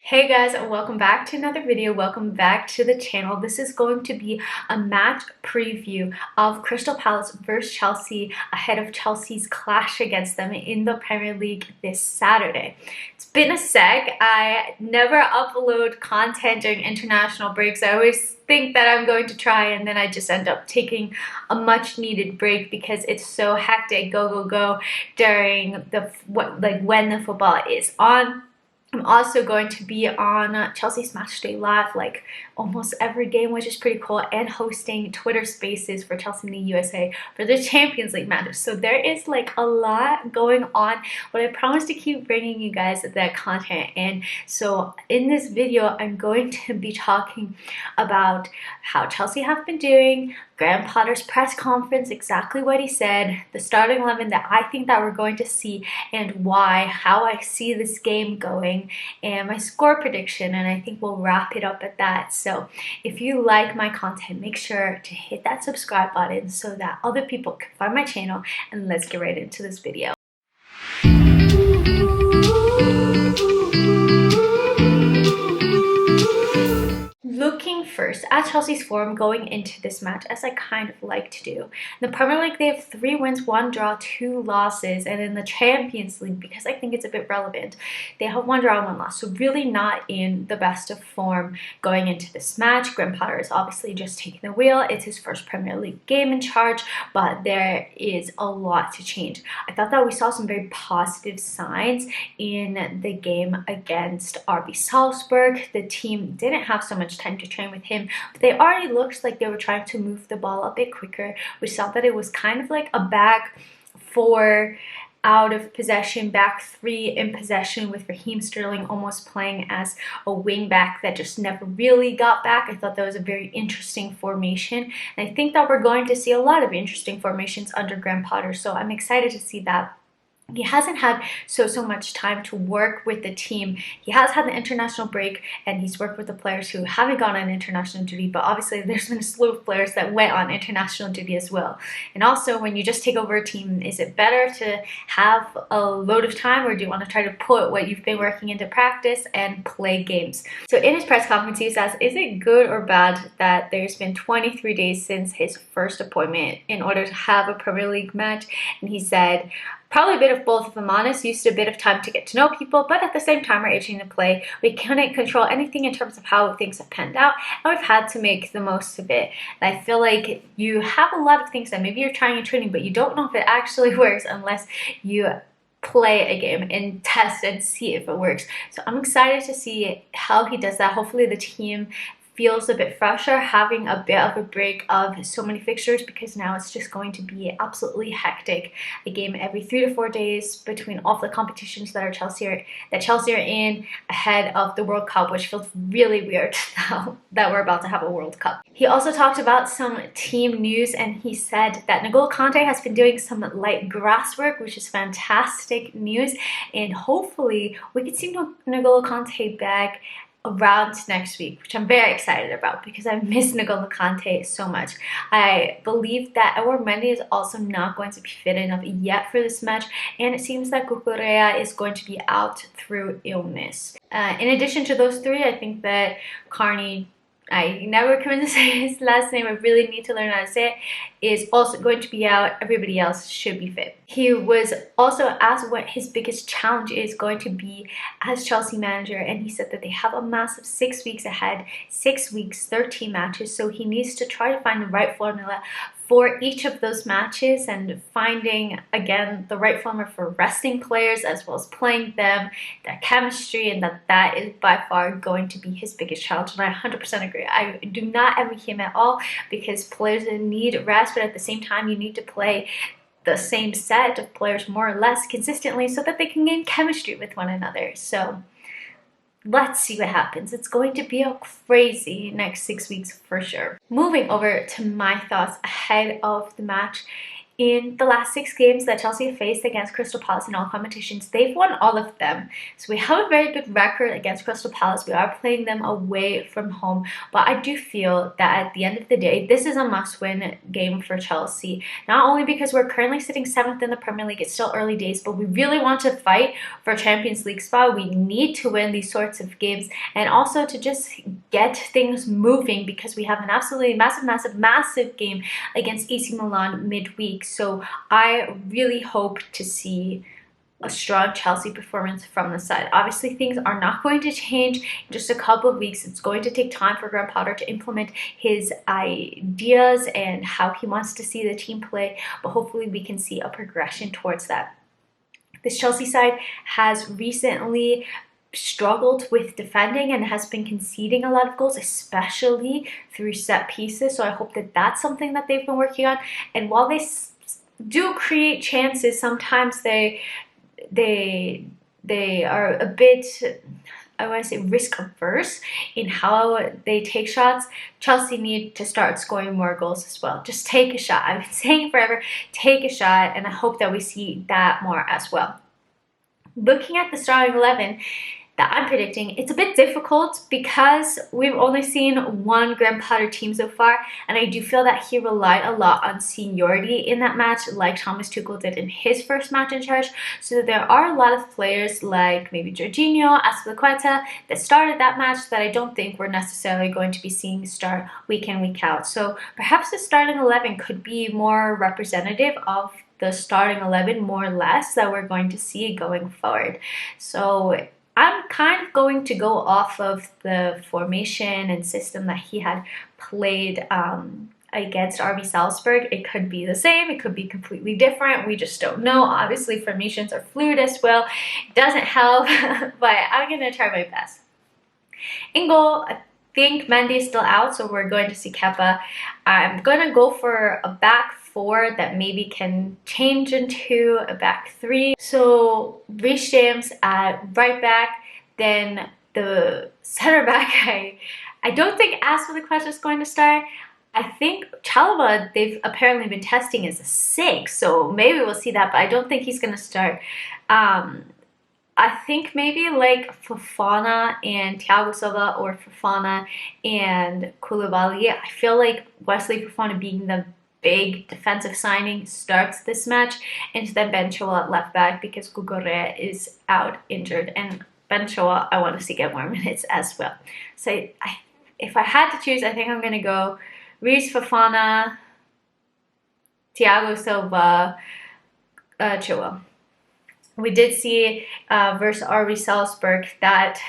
Hey guys, and welcome back to another video. Welcome back to the channel. This is going to be a match preview of Crystal Palace versus Chelsea ahead of Chelsea's clash against them in the Premier League this Saturday. It's been a sec. I never upload content during international breaks. I always think that I'm going to try and then I just end up taking a much needed break because it's so hectic, go during the when the football is on. I'm also going to be on Chelsea's Matchday Live like almost every game, which is pretty cool, and hosting Twitter Spaces for Chelsea in the USA for the Champions League matches. So there is like a lot going on, but I promise to keep bringing you guys that content. And so in this video, I'm going to be talking about how Chelsea have been doing, Graham Potter's press conference, exactly what he said, the starting 11 that I think that we're going to see, and why, how I see this game going, and my score prediction, and I think we'll wrap it up at that. So if you like my content, make sure to hit that subscribe button so that other people can find my channel, and let's get right into this video. Looking first at Chelsea's form going into this match, as I kind of like to do. In the Premier League, they have 3 wins, 1 draw, 2 losses. And in the Champions League, because I think it's a bit relevant, they have 1 draw, 1 loss. So really not in the best of form going into this match. Graham Potter is obviously just taking the wheel. It's his first Premier League game in charge, but there is a lot to change. I thought that we saw some very positive signs in the game against RB Salzburg. The team didn't have so much time to train with him, but they already looked like they were trying to move the ball a bit quicker. We saw that it was kind of like a back 4 out of possession, back 3 in possession, with Raheem Sterling almost playing as a wing back that just never really got back. I thought that was a very interesting formation, and I think that we're going to see a lot of interesting formations under Graham Potter, so I'm excited to see that. He hasn't had so much time to work with the team. He has had the international break and he's worked with the players who haven't gone on international duty, but obviously there's been a slew of players that went on international duty as well. And also, when you just take over a team, is it better to have a load of time, or do you want to try to put what you've been working into practice and play games? So in his press conference, he says, is it good or bad that there's been 23 days since his first appointment in order to have a Premier League match? And he said, probably a bit of both, if I'm honest. Used a bit of time to get to know people, but at the same time, we're itching to play. We couldn't control anything in terms of how things have panned out, and we've had to make the most of it. And I feel like you have a lot of things that maybe you're trying in training, but you don't know if it actually works unless you play a game and test and see if it works. So I'm excited to see how he does that. Hopefully the team feels a bit fresher, having a bit of a break of so many fixtures, because now it's just going to be absolutely hectic. A game every 3 to 4 days between all the competitions that Chelsea are in ahead of the World Cup, which feels really weird now that we're about to have a World Cup. He also talked about some team news, and he said that N'Golo Kante has been doing some light grass work, which is fantastic news, and hopefully we could see N'Golo Kante back around next week, which I'm very excited about because I miss N'Golo Kante so much. I believe that Edouard Mendy is also not going to be fit enough yet for this match, and it seems that Cucurella is going to be out through illness. In addition to those 3, I think that Carney, I never come to say his last name, I really need to learn how to say it, is also going to be out. Everybody else should be fit. He was also asked what his biggest challenge is going to be as Chelsea manager, and he said that they have a massive 6 weeks ahead, 6 weeks, 13 matches, so he needs to try to find the right formula for each of those matches, and finding again the right formula for resting players as well as playing them, their chemistry, and that is by far going to be his biggest challenge. And I 100% agree. I do not envy him at all, because players need rest, but at the same time you need to play the same set of players more or less consistently so that they can gain chemistry with one another. So let's see what happens. It's going to be a crazy next 6 weeks for sure. Moving over to my thoughts ahead of the match. in the last 6 games that Chelsea have faced against Crystal Palace in all competitions, they've won all of them. So we have a very good record against Crystal Palace. We are playing them away from home, but I do feel that at the end of the day, this is a must-win game for Chelsea. Not only because we're currently sitting 7th in the Premier League, it's still early days, but we really want to fight for a Champions League spot. We need to win these sorts of games, and also to just get things moving, because we have an absolutely massive game against AC Milan midweek. So I really hope to see a strong Chelsea performance from the side. Obviously, things are not going to change in just a couple of weeks. It's going to take time for Graham Potter to implement his ideas and how he wants to see the team play, but hopefully we can see a progression towards that. This Chelsea side has recently struggled with defending and has been conceding a lot of goals, especially through set pieces. So I hope that that's something that they've been working on. And while they do create chances, sometimes they are a bit, I want to say, risk averse in how they take shots. Chelsea need to start scoring more goals as well. Just take a shot. I've been saying forever, take a shot, and I hope that we see that more as well. Looking at the starting 11 that I'm predicting, it's a bit difficult because we've only seen one Graham Potter team so far, and I do feel that he relied a lot on seniority in that match, like Thomas Tuchel did in his first match in charge. So there are a lot of players like maybe Jorginho, Azpilicueta that started that match that I don't think we're necessarily going to be seeing start week in, week out. So perhaps the starting 11 could be more representative of the starting 11 more or less that we're going to see going forward. So I'm kind of going to go off of the formation and system that he had played against RB Salzburg. It could be the same, it could be completely different, we just don't know. Obviously formations are fluid as well, it doesn't help, but I'm gonna try my best. In goal, I think Mendy is still out, so we're going to see Kepa. I'm gonna go for a back four that maybe can change into a back three. So Reece James at right back, then the center back, I don't think Azpilicueta is going to start. I think Chalobah, they've apparently been testing as a 6, so maybe we'll see that, but I don't think he's going to start. I think maybe like Fofana and Thiago Silva, or Fofana and Koulibaly. I feel like Wesley Fofana being the big defensive signing starts this match, and then Ben Chilwell at left back because Cucurella is out injured, and Ben Chilwell I want to see get more minutes as well. So if I had to choose, I think I'm going to go Reece, Fofana, Thiago Silva, Chilwell. We did see versus RB Salzburg that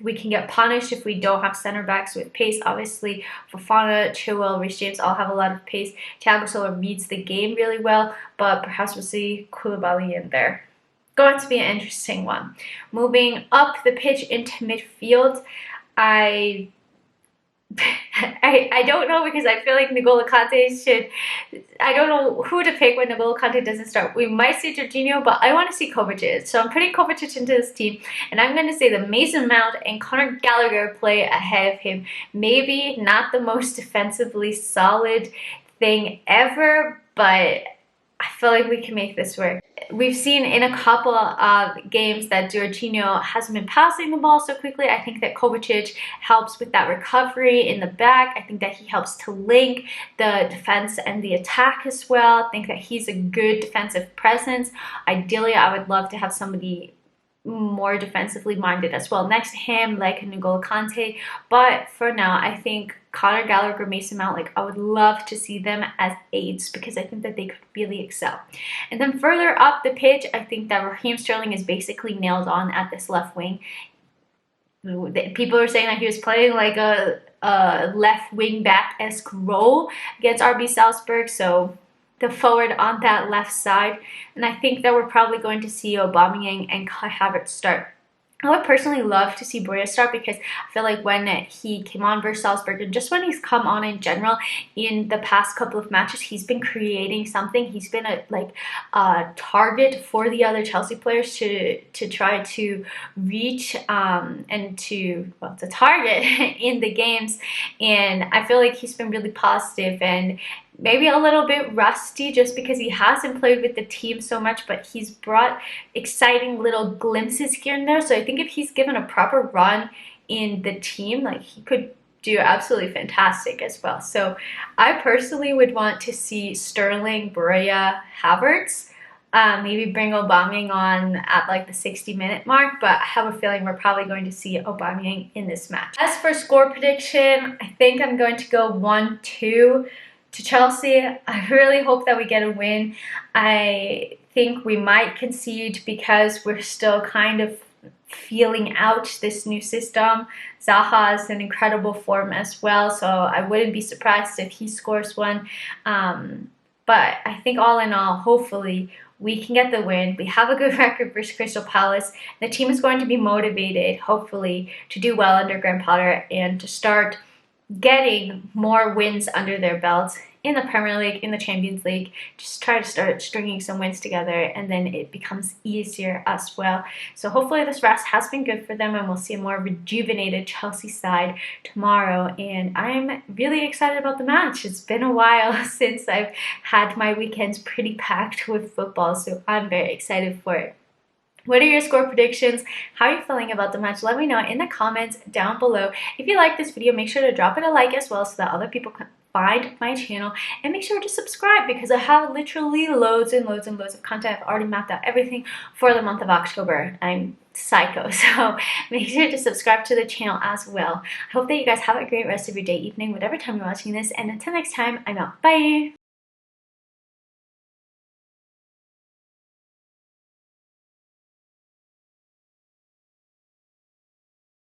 we can get punished if we don't have center backs with pace. Obviously, Fofana, Chilwell, Reece James all have a lot of pace. Thiago Silva reads the game really well, but perhaps we'll see Koulibaly in there. Going to be an interesting one. Moving up the pitch into midfield, I don't know, because I feel like N'Golo Kante should. I don't know who to pick when N'Golo Kante doesn't start. We might see Jorginho, but I want to see Kovacic. So I'm putting Kovacic into this team, and I'm going to say that Mason Mount and Conor Gallagher play ahead of him. Maybe not the most defensively solid thing ever, but I feel like we can make this work. We've seen in a couple of games that Jorginho hasn't been passing the ball so quickly. I think that Kovacic helps with that recovery in the back. I think that he helps to link the defense and the attack as well. I think that he's a good defensive presence. Ideally, I would love to have somebody more defensively minded as well next to him, like N'Golo Kante. But for now, I think Conor Gallagher, Mason Mount, like I would love to see them as aides, because I think that they could really excel. And then further up the pitch, I think that Raheem Sterling is basically nailed on at this left wing. People are saying that he was playing like a left wing back-esque role against RB Salzburg, so the forward on that left side. And I think that we're probably going to see Aubameyang and Kai Havertz start. I would personally love to see Borja start, because I feel like when he came on versus Salzburg, and just when he's come on in general in the past couple of matches, he's been creating something. He's been a target for the other Chelsea players to try to reach and to target in the games. And I feel like he's been really positive, and maybe a little bit rusty just because he hasn't played with the team so much, but he's brought exciting little glimpses here and there. So I think if he's given a proper run in the team, like he could do absolutely fantastic as well. So I personally would want to see Sterling, Broja, Havertz. Maybe bring Aubameyang on at like the 60-minute mark, but I have a feeling we're probably going to see Aubameyang in this match. As for score prediction, I think I'm going to go 1-2 to Chelsea. I really hope that we get a win. I think we might concede because we're still kind of feeling out this new system. Zaha is in incredible form as well, so I wouldn't be surprised if he scores one. But I think all in all, hopefully, we can get the win. We have a good record versus Crystal Palace. The team is going to be motivated, hopefully, to do well under Graham Potter and to start getting more wins under their belts in the Premier League, in the Champions League. Just try to start stringing some wins together, and then it becomes easier as well. So hopefully this rest has been good for them, and we'll see a more rejuvenated Chelsea side tomorrow. And I'm really excited about the match. It's been a while since I've had my weekends pretty packed with football, so I'm very excited for it. What are your score predictions? How are you feeling about the match? Let me know in the comments down below. If you like this video, make sure to drop it a like as well so that other people can find my channel, and make sure to subscribe because I have literally loads and loads and loads of content. I've already mapped out everything for the month of October. I'm psycho, so make sure to subscribe to the channel as well. I hope that you guys have a great rest of your day, evening, whatever time you're watching this, and until next time, I'm out. Bye!